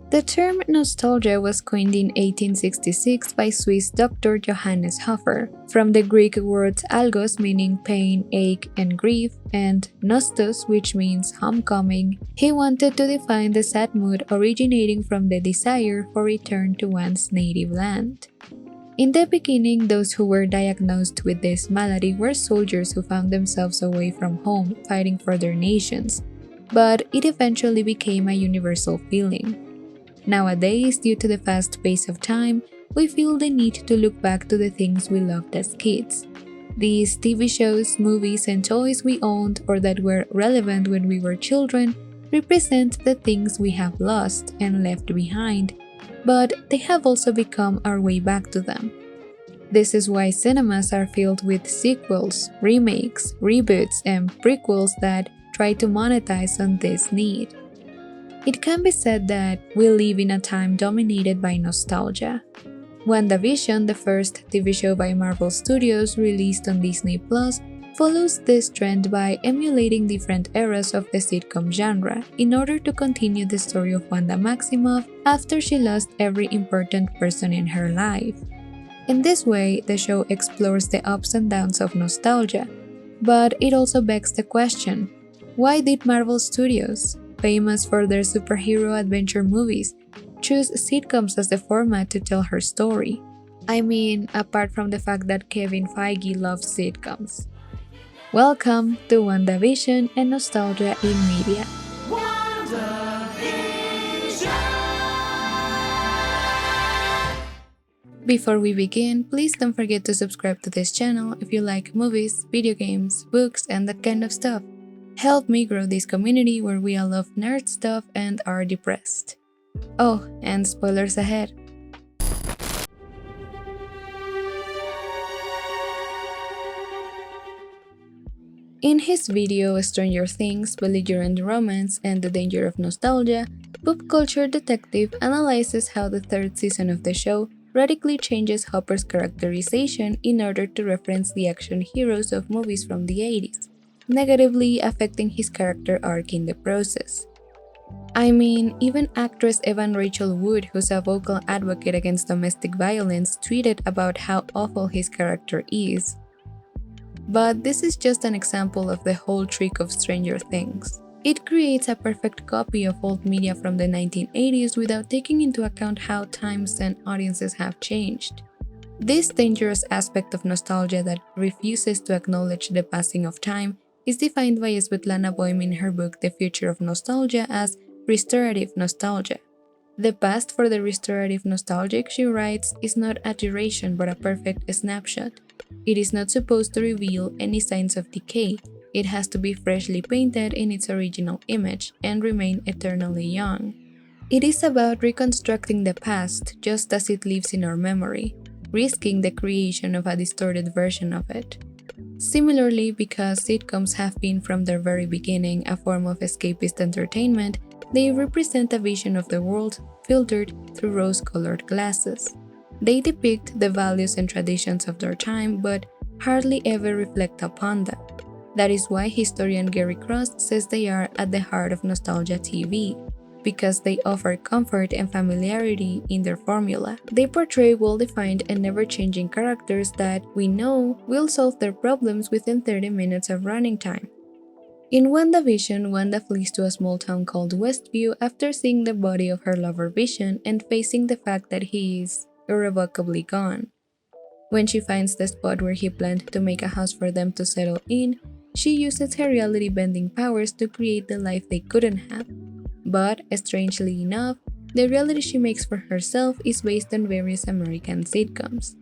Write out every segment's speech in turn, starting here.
The term nostalgia was coined in 1866 by Swiss doctor Johannes Hofer, from the Greek words algos meaning pain, ache, and grief, and nostos, which means homecoming. He wanted to define the sad mood originating from the desire for return to one's native land. In the beginning, those who were diagnosed with this malady were soldiers who found themselves away from home, fighting for their nations, but it eventually became a universal feeling. Nowadays, due to the fast pace of time, we feel the need to look back to the things we loved as kids. These TV shows, movies, and toys we owned or that were relevant when we were children represent the things we have lost and left behind, but they have also become our way back to them. This is why cinemas are filled with sequels, remakes, reboots, and prequels that try to monetize on this need. It can be said that we live in a time dominated by nostalgia. WandaVision, the first TV show by Marvel Studios released on Disney Plus, follows this trend by emulating different eras of the sitcom genre in order to continue the story of Wanda Maximoff after she lost every important person in her life. In this way, the show explores the ups and downs of nostalgia, but it also begs the question, why did Marvel Studios, famous for their superhero adventure movies, choose sitcoms as the format to tell her story? I mean, apart from the fact that Kevin Feige loves sitcoms. Welcome to WandaVision and Nostalgia in Media. Before we begin, please don't forget to subscribe to this channel if you like movies, video games, books, and that kind of stuff. Help me grow this community where we all love nerd stuff and are depressed. Oh, and spoilers ahead. In his video Stranger Things, Belligerent Romance, and the Danger of Nostalgia, Pop Culture Detective analyzes how the third season of the show radically changes Hopper's characterization in order to reference the action heroes of movies from the 80s, negatively affecting his character arc in the process. I mean, even actress Evan Rachel Wood, who's a vocal advocate against domestic violence, tweeted about how awful his character is. But this is just an example of the whole trick of Stranger Things. It creates a perfect copy of old media from the 1980s without taking into account how times and audiences have changed. This dangerous aspect of nostalgia that refuses to acknowledge the passing of time is defined by Svetlana Boym in her book The Future of Nostalgia as restorative nostalgia. The past for the restorative nostalgic, she writes, is not a duration but a perfect snapshot. It is not supposed to reveal any signs of decay. It has to be freshly painted in its original image and remain eternally young. It is about reconstructing the past just as it lives in our memory, risking the creation of a distorted version of it. Similarly, because sitcoms have been from their very beginning a form of escapist entertainment, they represent a vision of the world filtered through rose-colored glasses. They depict the values and traditions of their time, but hardly ever reflect upon them. That is why historian Gary Cross says they are at the heart of nostalgia TV, because they offer comfort and familiarity in their formula. They portray well-defined and never-changing characters that we know will solve their problems within 30 minutes of running time. In WandaVision, Wanda flees to a small town called Westview after seeing the body of her lover Vision and facing the fact that he is irrevocably gone. When she finds the spot where he planned to make a house for them to settle in, she uses her reality-bending powers to create the life they couldn't have. But, strangely enough, the reality she makes for herself is based on various American sitcoms.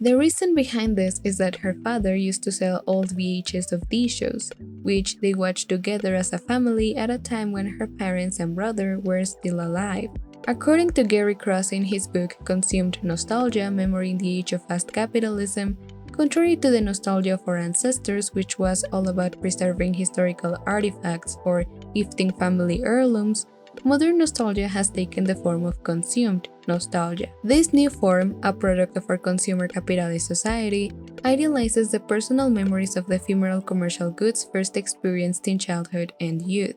The reason behind this is that her father used to sell old VHS of these shows, which they watched together as a family at a time when her parents and brother were still alive. According to Gary Cross in his book Consumed Nostalgia, Memory in the Age of Fast Capitalism, contrary to the nostalgia of our ancestors, which was all about preserving historical artifacts or gifting family heirlooms, modern nostalgia has taken the form of consumed nostalgia. This new form, a product of our consumer capitalist society, idealizes the personal memories of the ephemeral commercial goods first experienced in childhood and youth.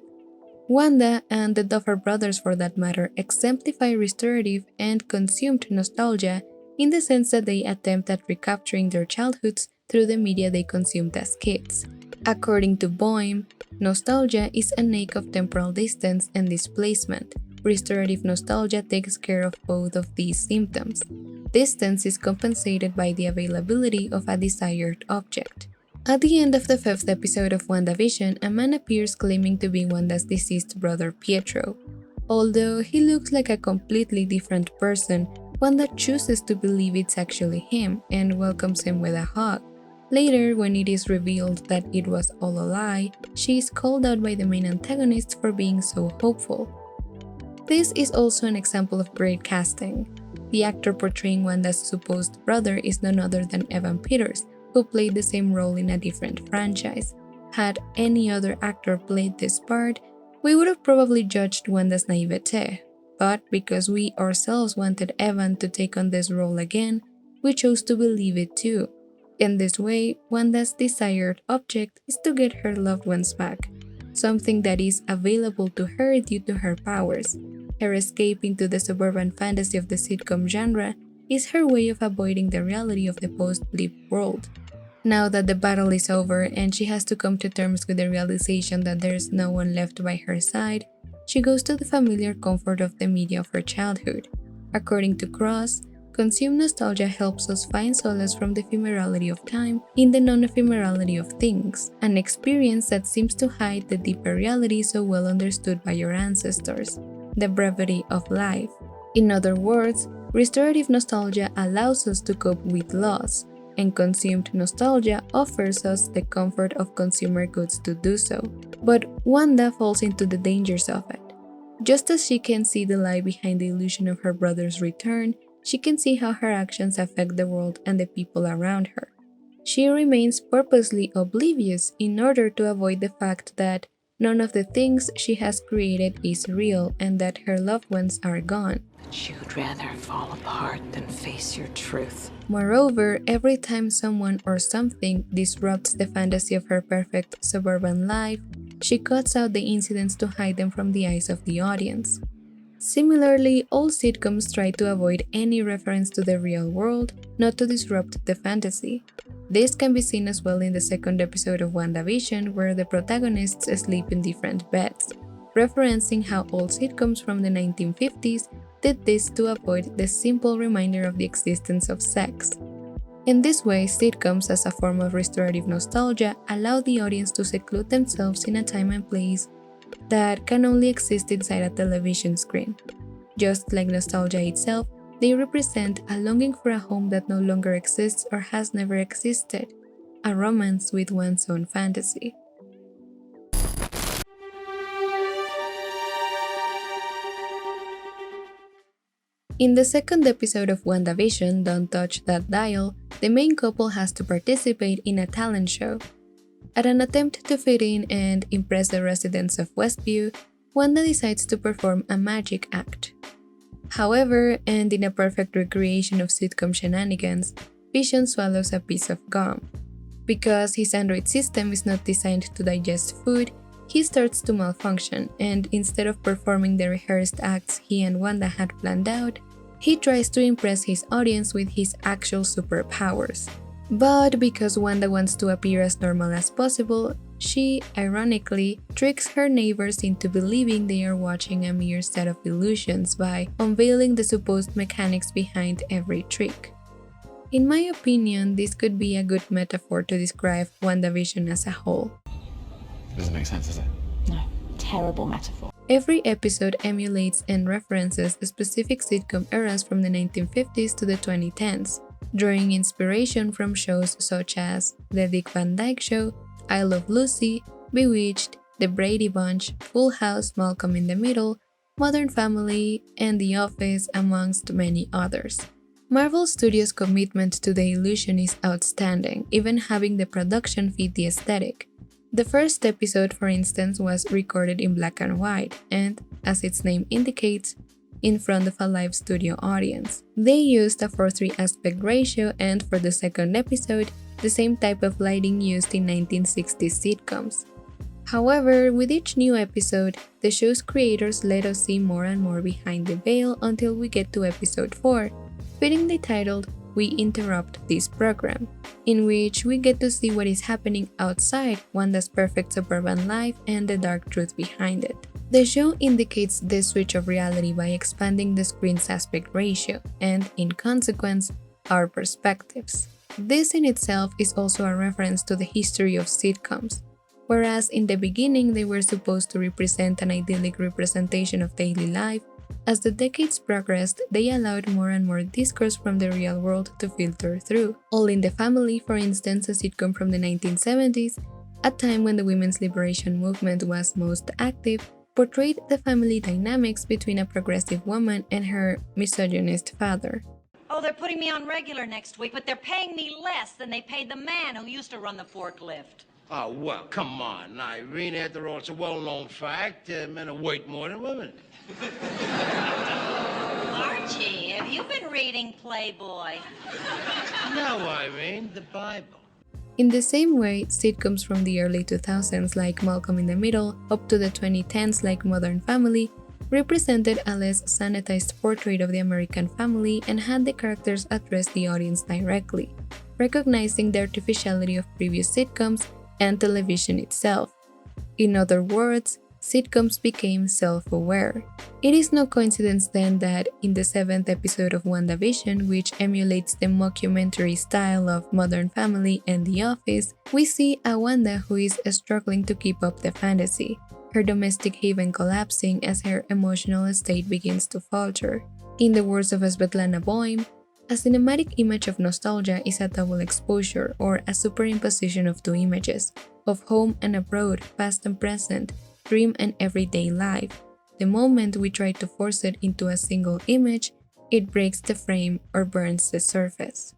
Wanda, and the Duffer Brothers for that matter, exemplify restorative and consumed nostalgia in the sense that they attempt at recapturing their childhoods through the media they consumed as kids. According to Boehm, nostalgia is an ache of temporal distance and displacement. Restorative nostalgia takes care of both of these symptoms. Distance is compensated by the availability of a desired object. At the end of the 5th episode of WandaVision, a man appears claiming to be Wanda's deceased brother Pietro. Although he looks like a completely different person, Wanda chooses to believe it's actually him and welcomes him with a hug. Later, when it is revealed that it was all a lie, she is called out by the main antagonist for being so hopeful. This is also an example of great casting. The actor portraying Wanda's supposed brother is none other than Evan Peters, who played the same role in a different franchise. Had any other actor played this part, we would have probably judged Wanda's naivete, but because we ourselves wanted Evan to take on this role again, we chose to believe it too. In this way, Wanda's desired object is to get her loved ones back, something that is available to her due to her powers. Her escape into the suburban fantasy of the sitcom genre is her way of avoiding the reality of the post-blip world. Now that the battle is over and she has to come to terms with the realization that there's no one left by her side, she goes to the familiar comfort of the media of her childhood. According to Cross, consumed nostalgia helps us find solace from the ephemerality of time in the non-ephemerality of things, an experience that seems to hide the deeper reality so well understood by your ancestors, the brevity of life. In other words, restorative nostalgia allows us to cope with loss, and consumed nostalgia offers us the comfort of consumer goods to do so. But Wanda falls into the dangers of it. Just as she can see the lie behind the illusion of her brother's return, she can see how her actions affect the world and the people around her. She remains purposely oblivious in order to avoid the fact that none of the things she has created is real and that her loved ones are gone. You'd rather fall apart than face your truth. Moreover, every time someone or something disrupts the fantasy of her perfect suburban life, she cuts out the incidents to hide them from the eyes of the audience. Similarly, all sitcoms try to avoid any reference to the real world, not to disrupt the fantasy. This can be seen as well in the 2nd episode of WandaVision, where the protagonists sleep in different beds, referencing how all sitcoms from the 1950s did this to avoid the simple reminder of the existence of sex. In this way, sitcoms as a form of restorative nostalgia allow the audience to seclude themselves in a time and place that can only exist inside a television screen. Just like nostalgia itself, they represent a longing for a home that no longer exists or has never existed, a romance with one's own fantasy. In the 2nd episode of WandaVision, Don't Touch That Dial, the main couple has to participate in a talent show. At an attempt to fit in and impress the residents of Westview, Wanda decides to perform a magic act. However, and in a perfect recreation of sitcom shenanigans, Vision swallows a piece of gum. Because his android system is not designed to digest food, he starts to malfunction, and instead of performing the rehearsed acts he and Wanda had planned out, he tries to impress his audience with his actual superpowers. But because Wanda wants to appear as normal as possible, she, ironically, tricks her neighbors into believing they are watching a mere set of illusions by unveiling the supposed mechanics behind every trick. In my opinion, this could be a good metaphor to describe WandaVision as a whole. Doesn't make sense, does it? No, terrible metaphor. Every episode emulates and references specific sitcom eras from the 1950s to the 2010s, drawing inspiration from shows such as The Dick Van Dyke Show, I Love Lucy, Bewitched, The Brady Bunch, Full House, Malcolm in the Middle, Modern Family, and The Office, amongst many others. Marvel Studios' commitment to the illusion is outstanding, even having the production fit the aesthetic. The first episode, for instance, was recorded in black and white, and, as its name indicates, in front of a live studio audience. They used a 4:3 aspect ratio, and for the second episode, the same type of lighting used in 1960s sitcoms. However, with each new episode, the show's creators let us see more and more behind the veil until we get to episode 4, fittingly titled We Interrupt This Program, in which we get to see what is happening outside Wanda's perfect suburban life and the dark truth behind it. The show indicates this switch of reality by expanding the screen's aspect ratio and, in consequence, our perspectives. This in itself is also a reference to the history of sitcoms. Whereas in the beginning they were supposed to represent an idyllic representation of daily life, as the decades progressed, they allowed more and more discourse from the real world to filter through. All in the Family, for instance, a sitcom from the 1970s, a time when the women's liberation movement was most active, portrayed the family dynamics between a progressive woman and her misogynist father. Oh, they're putting me on regular next week, but they're paying me less than they paid the man who used to run the forklift. Oh, well, come on, Irene. After all, it's a well-known fact. Men are worth more than women. Archie, have you been reading Playboy? No, Irene, the Bible. In the same way, sitcoms from the early 2000s like Malcolm in the Middle up to the 2010s like Modern Family represented a less sanitized portrait of the American family and had the characters address the audience directly, recognizing the artificiality of previous sitcoms and television itself. In other words, sitcoms became self-aware. It is no coincidence then that in the 7th episode of WandaVision, which emulates the mockumentary style of Modern Family and The Office, we see a Wanda who is struggling to keep up the fantasy, her domestic haven collapsing as her emotional state begins to falter. In the words of Svetlana Boym, a cinematic image of nostalgia is a double exposure or a superimposition of two images, of home and abroad, past and present, dream and everyday life. The moment we try to force it into a single image, it breaks the frame or burns the surface.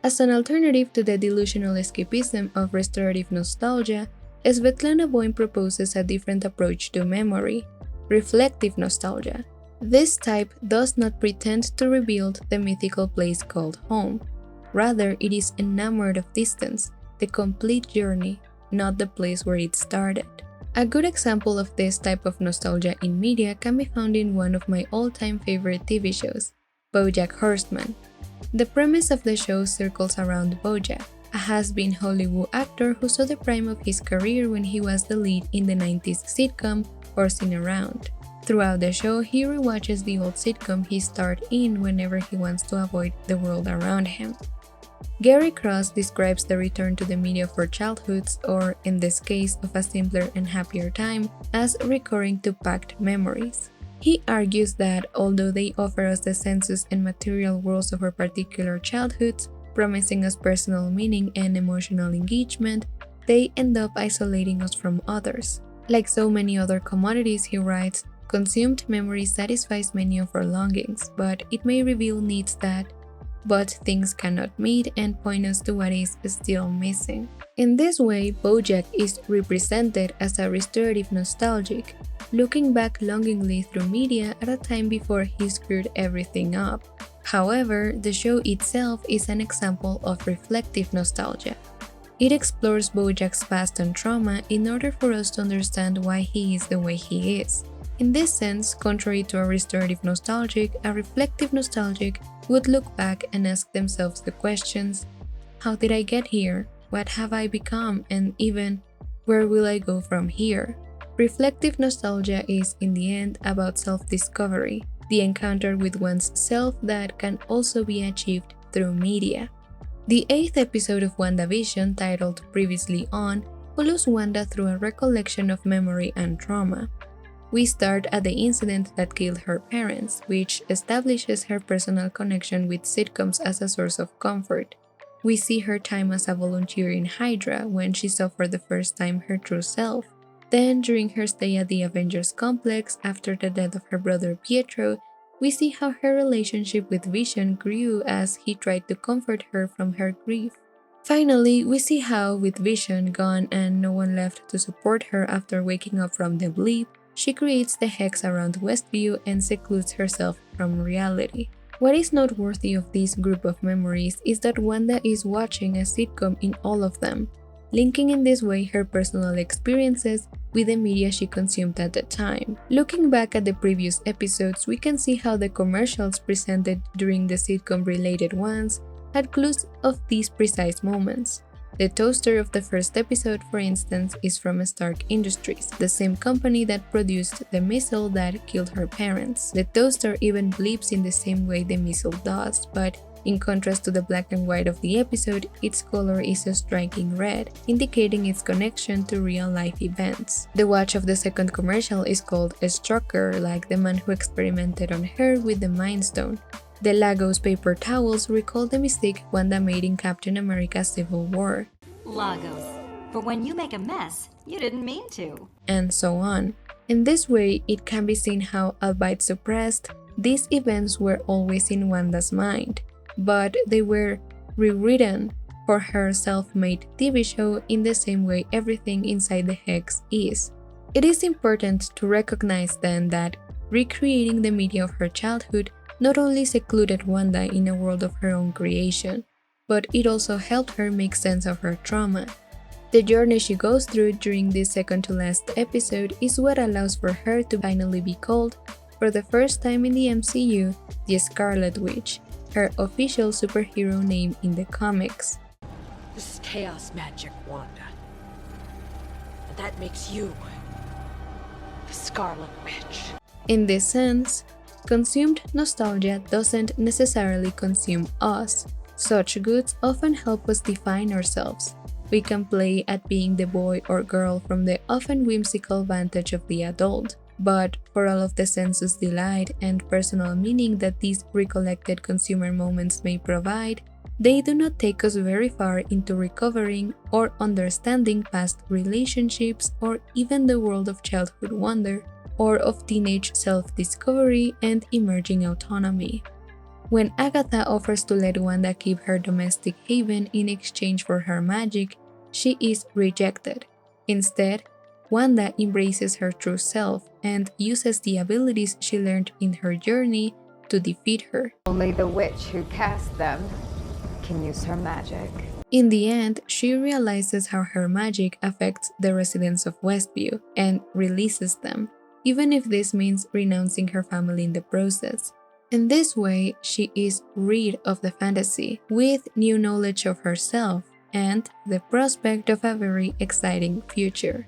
As an alternative to the delusional escapism of restorative nostalgia, Svetlana Boym proposes a different approach to memory, reflective nostalgia. This type does not pretend to rebuild the mythical place called home. Rather, it is enamored of distance, the complete journey, not the place where it started. A good example of this type of nostalgia in media can be found in one of my all-time favorite TV shows, BoJack Horseman. The premise of the show circles around BoJack, a has-been Hollywood actor who saw the prime of his career when he was the lead in the 90s sitcom Horsing Around. Throughout the show, he rewatches the old sitcom he starred in whenever he wants to avoid the world around him. Gary Cross describes the return to the media for childhoods, or in this case of a simpler and happier time, as recurring to packed memories. He argues that although they offer us the senses and material worlds of our particular childhoods, promising us personal meaning and emotional engagement, they end up isolating us from others. Like so many other commodities, he writes, consumed memory satisfies many of our longings, but it may reveal needs that things cannot meet and point us to what is still missing. In this way, BoJack is represented as a restorative nostalgic, looking back longingly through media at a time before he screwed everything up. However, the show itself is an example of reflective nostalgia. It explores BoJack's past and trauma in order for us to understand why he is the way he is. In this sense, contrary to a restorative nostalgic, a reflective nostalgic would look back and ask themselves the questions, how did I get here? What have I become? And even, where will I go from here? Reflective nostalgia is, in the end, about self-discovery, the encounter with one's self that can also be achieved through media. The 8th episode of WandaVision, titled Previously On, follows Wanda through a recollection of memory and trauma. We start at the incident that killed her parents, which establishes her personal connection with sitcoms as a source of comfort. We see her time as a volunteer in Hydra when she saw for the first time her true self. Then, during her stay at the Avengers complex after the death of her brother Pietro, we see how her relationship with Vision grew as he tried to comfort her from her grief. Finally, we see how, with Vision gone and no one left to support her after waking up from the blip, she creates the hex around Westview and secludes herself from reality. What is noteworthy of this group of memories is that Wanda is watching a sitcom in all of them, linking in this way her personal experiences with the media she consumed at the time. Looking back at the previous episodes, we can see how the commercials presented during the sitcom-related ones had clues of these precise moments. The toaster of the first episode, for instance, is from Stark Industries, the same company that produced the missile that killed her parents. The toaster even bleeps in the same way the missile does, but in contrast to the black and white of the episode, its color is a striking red, indicating its connection to real-life events. The watch of the second commercial is called a Strucker, like the man who experimented on her with the Mind Stone. The Lagos paper towels recall the mistake Wanda made in Captain America Civil War. Lagos. For when you make a mess, you didn't mean to. And so on. In this way, it can be seen how, albeit suppressed, these events were always in Wanda's mind, but they were rewritten for her self-made TV show in the same way everything inside the Hex is. It is important to recognize then that recreating the media of her childhood not only secluded Wanda in a world of her own creation, but it also helped her make sense of her trauma. The journey she goes through during this second-to-last episode is what allows for her to finally be called, for the first time in the MCU, the Scarlet Witch, her official superhero name in the comics. This is chaos magic, Wanda. And that makes you the Scarlet Witch. In this sense, consumed nostalgia doesn't necessarily consume us. Such goods often help us define ourselves. We can play at being the boy or girl from the often whimsical vantage of the adult, but for all of the sensuous delight and personal meaning that these recollected consumer moments may provide, they do not take us very far into recovering or understanding past relationships or even the world of childhood wonder, or of teenage self-discovery and emerging autonomy. When Agatha offers to let Wanda keep her domestic haven in exchange for her magic, she is rejected. Instead, Wanda embraces her true self and uses the abilities she learned in her journey to defeat her. Only the witch who cast them can use her magic. In the end, she realizes how her magic affects the residents of Westview and releases them, even if this means renouncing her family in the process. In this way, she is rid of the fantasy, with new knowledge of herself and the prospect of a very exciting future.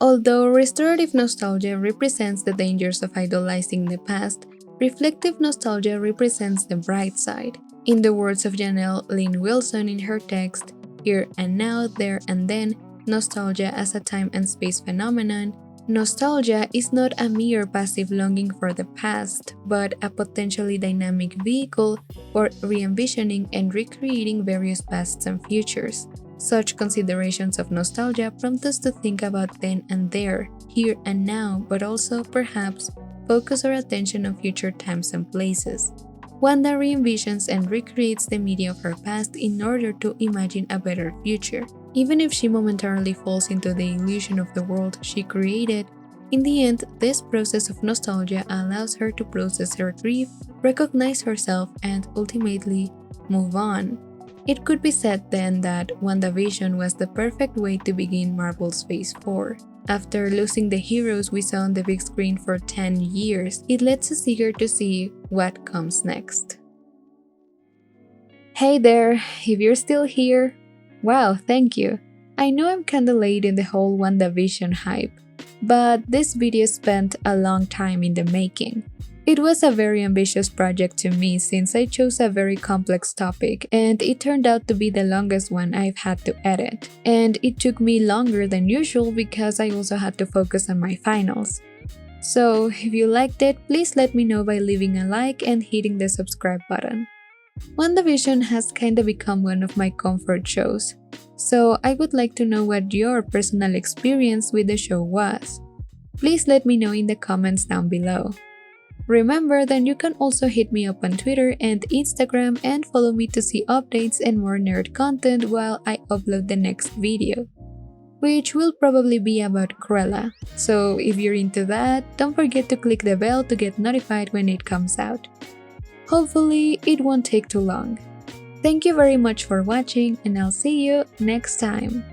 Although restorative nostalgia represents the dangers of idolizing the past, reflective nostalgia represents the bright side. In the words of Janelle Lynn Wilson in her text, Here and Now, There and Then, Nostalgia as a Time and Space Phenomenon, nostalgia is not a mere passive longing for the past, but a potentially dynamic vehicle for re-envisioning and recreating various pasts and futures. Such considerations of nostalgia prompt us to think about then and there, here and now, but also, perhaps, focus our attention on future times and places. Wanda re-envisions and recreates the media of her past in order to imagine a better future. Even if she momentarily falls into the illusion of the world she created, in the end, this process of nostalgia allows her to process her grief, recognize herself, and ultimately move on. It could be said then that WandaVision was the perfect way to begin Marvel's Phase 4. After losing the heroes we saw on the big screen for 10 years, it lets us eager to see what comes next. Hey there, if you're still here, wow, thank you. I know I'm kinda late in the whole WandaVision hype, but this video spent a long time in the making. It was a very ambitious project to me since I chose a very complex topic, and it turned out to be the longest one I've had to edit. And it took me longer than usual because I also had to focus on my finals. So if you liked it, please let me know by leaving a like and hitting the subscribe button. WandaVision has kinda become one of my comfort shows, so I would like to know what your personal experience with the show was. Please let me know in the comments down below. Remember that you can also hit me up on Twitter and Instagram and follow me to see updates and more nerd content while I upload the next video. which will probably be about Cruella. So if you're into that, don't forget to click the bell to get notified when it comes out. Hopefully, it won't take too long. Thank you very much for watching, and I'll see you next time.